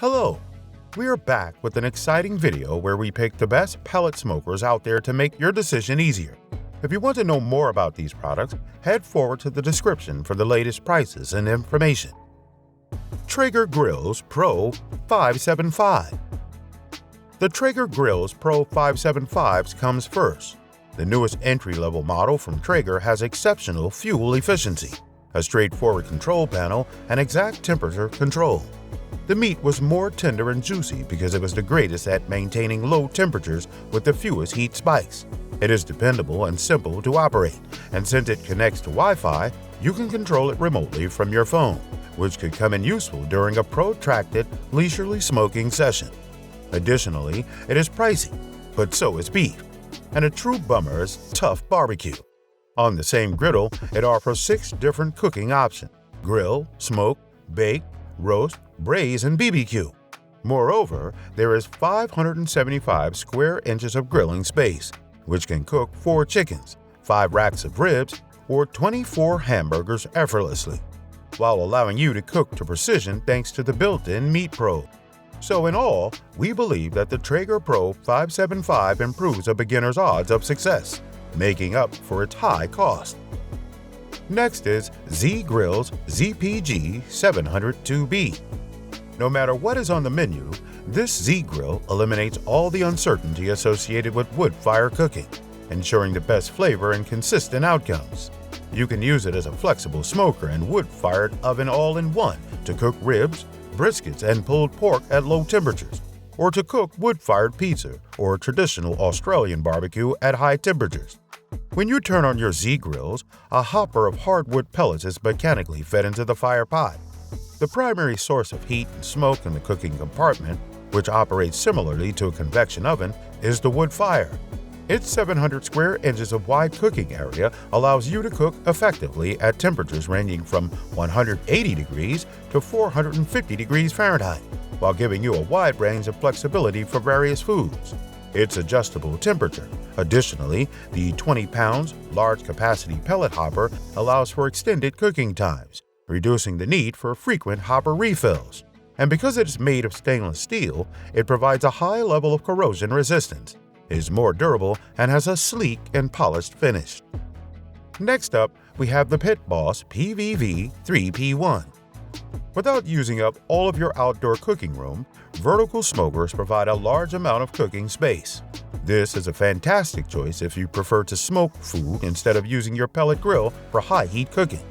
Hello! We are back with an exciting video where we pick the best pellet smokers out there to make your decision easier. If you want to know more about these products, head forward to the description for the latest prices and information. Traeger Grills Pro 575. The Traeger Grills Pro 575s comes first. The newest entry-level model from Traeger has exceptional fuel efficiency, a straightforward control panel, and exact temperature control. The meat was more tender and juicy because it was the greatest at maintaining low temperatures with the fewest heat spikes. It is dependable and simple to operate, and since it connects to Wi-Fi, you can control it remotely from your phone, which could come in useful during a protracted, leisurely smoking session. Additionally, it is pricey, but so is beef, and a true bummer is tough barbecue. On the same griddle, it offers 6 different cooking options: grill, smoke, bake, roast, braise, and BBQ. Moreover, there is 575 square inches of grilling space, which can cook 4 chickens, 5 racks of ribs, or 24 hamburgers effortlessly, while allowing you to cook to precision thanks to the built-in meat probe. So in all, we believe that the Traeger Pro 575 improves a beginner's odds of success, making up for its high cost. Next is Z-Grill's ZPG 702B. No matter what is on the menu, this Z-Grill eliminates all the uncertainty associated with wood fire cooking, ensuring the best flavor and consistent outcomes. You can use it as a flexible smoker and wood-fired oven all-in-one to cook ribs, briskets, and pulled pork at low temperatures, or to cook wood-fired pizza or traditional Australian barbecue at high temperatures. When you turn on your Z-Grills, a hopper of hardwood pellets is mechanically fed into the fire pot. The primary source of heat and smoke in the cooking compartment, which operates similarly to a convection oven, is the wood fire. Its 700 square inches of wide cooking area allows you to cook effectively at temperatures ranging from 180 degrees to 450 degrees Fahrenheit, while giving you a wide range of flexibility for various foods. Its adjustable temperature. Additionally, the 20 pounds, large-capacity pellet hopper allows for extended cooking times, reducing the need for frequent hopper refills. And because it is made of stainless steel, it provides a high level of corrosion resistance, is more durable, and has a sleek and polished finish. Next up, we have the Pit Boss PVV 3P1. Without using up all of your outdoor cooking room, vertical smokers provide a large amount of cooking space. This is a fantastic choice if you prefer to smoke food instead of using your pellet grill for high-heat cooking.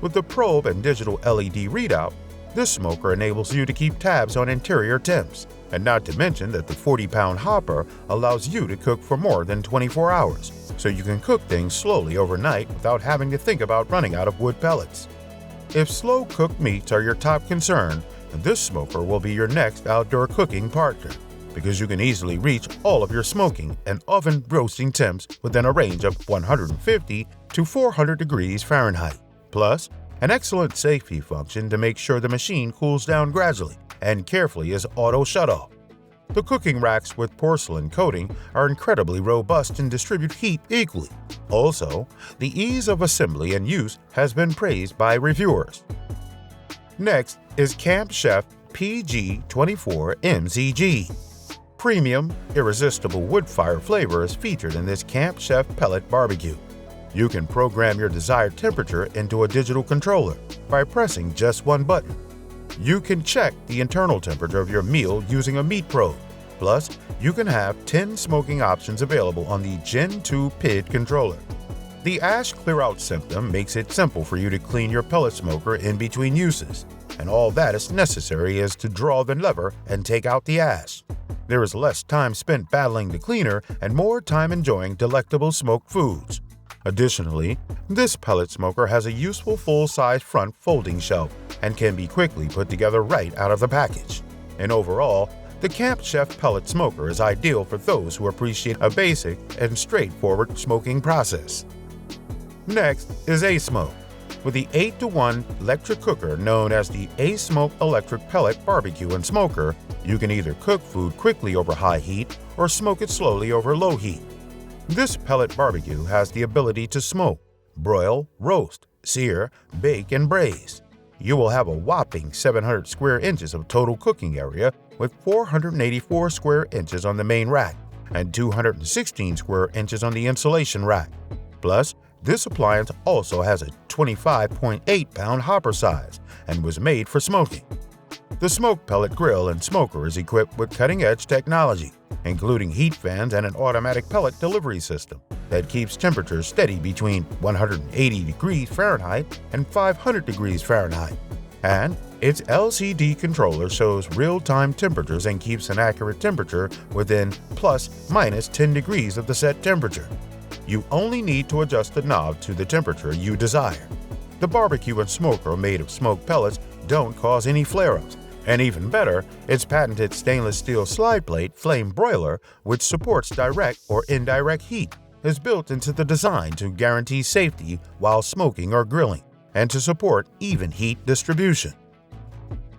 With the probe and digital LED readout, this smoker enables you to keep tabs on interior temps, and not to mention that the 40-pound hopper allows you to cook for more than 24 hours, so you can cook things slowly overnight without having to think about running out of wood pellets. If slow-cooked meats are your top concern, this smoker will be your next outdoor cooking partner, because you can easily reach all of your smoking and oven roasting temps within a range of 150 to 400 degrees Fahrenheit. Plus, an excellent safety function to make sure the machine cools down gradually and carefully is auto shut-off. The cooking racks with porcelain coating are incredibly robust and distribute heat equally. Also, the ease of assembly and use has been praised by reviewers. Next is Camp Chef PG24 MCG. Premium, irresistible wood fire flavor is featured in this Camp Chef pellet barbecue. You can program your desired temperature into a digital controller by pressing just one button. You can check the internal temperature of your meal using a meat probe. Plus, you can have 10 smoking options available on the Gen 2 PID controller. The ash clear-out symptom makes it simple for you to clean your pellet smoker in between uses, and all that is necessary is to draw the lever and take out the ash. There is less time spent battling the cleaner and more time enjoying delectable smoked foods. Additionally, this pellet smoker has a useful full-size front folding shelf and can be quickly put together right out of the package. And overall, the Camp Chef pellet smoker is ideal for those who appreciate a basic and straightforward smoking process. Next is ASMOKE. With the 8-to-1 electric cooker known as the ASMOKE Electric Pellet Barbecue and Smoker, you can either cook food quickly over high heat or smoke it slowly over low heat. This pellet barbecue has the ability to smoke, broil, roast, sear, bake, and braise. you will have a whopping 700 square inches of total cooking area with 484 square inches on the main rack and 216 square inches on the insulation rack. Plus, this appliance also has a 25.8-pound hopper size and was made for smoking. The Smoke Pellet Grill and Smoker is equipped with cutting-edge technology, including heat fans and an automatic pellet delivery system that keeps temperatures steady between 180 degrees Fahrenheit and 500 degrees Fahrenheit. And its LCD controller shows real-time temperatures and keeps an accurate temperature within plus/minus 10 degrees of the set temperature. You only need to adjust the knob to the temperature you desire. The barbecue and smoker made of smoked pellets don't cause any flare-ups. And even better, its patented stainless steel slide plate flame broiler, which supports direct or indirect heat, is built into the design to guarantee safety while smoking or grilling and to support even heat distribution.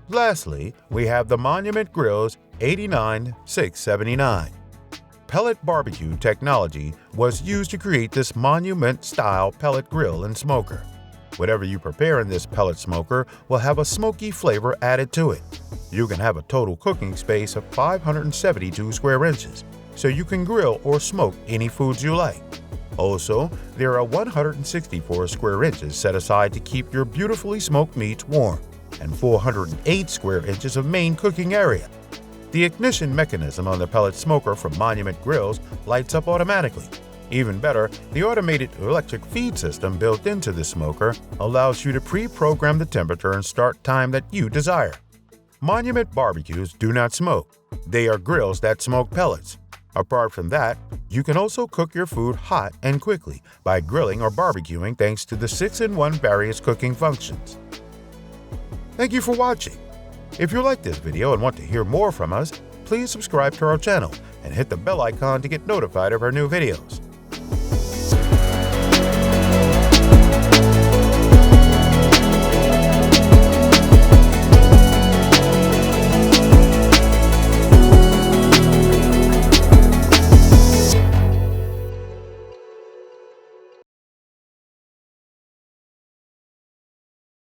Lastly, we have the Monument Grills 89679. Pellet barbecue technology was used to create this monument-style pellet grill and smoker. Whatever you prepare in this pellet smoker will have a smoky flavor added to it. You can have a total cooking space of 572 square inches, so you can grill or smoke any foods you like. Also, there are 164 square inches set aside to keep your beautifully smoked meats warm, and 408 square inches of main cooking area. The ignition mechanism on the pellet smoker from Monument Grills lights up automatically. Even better, the automated electric feed system built into the smoker allows you to pre-program the temperature and start time that you desire. Monument barbecues do not smoke. They are grills that smoke pellets. Apart from that, you can also cook your food hot and quickly by grilling or barbecuing thanks to the 6-in-1 various cooking functions. Thank you for watching. If you like this video and want to hear more from us, please subscribe to our channel and hit the bell icon to get notified of our new videos.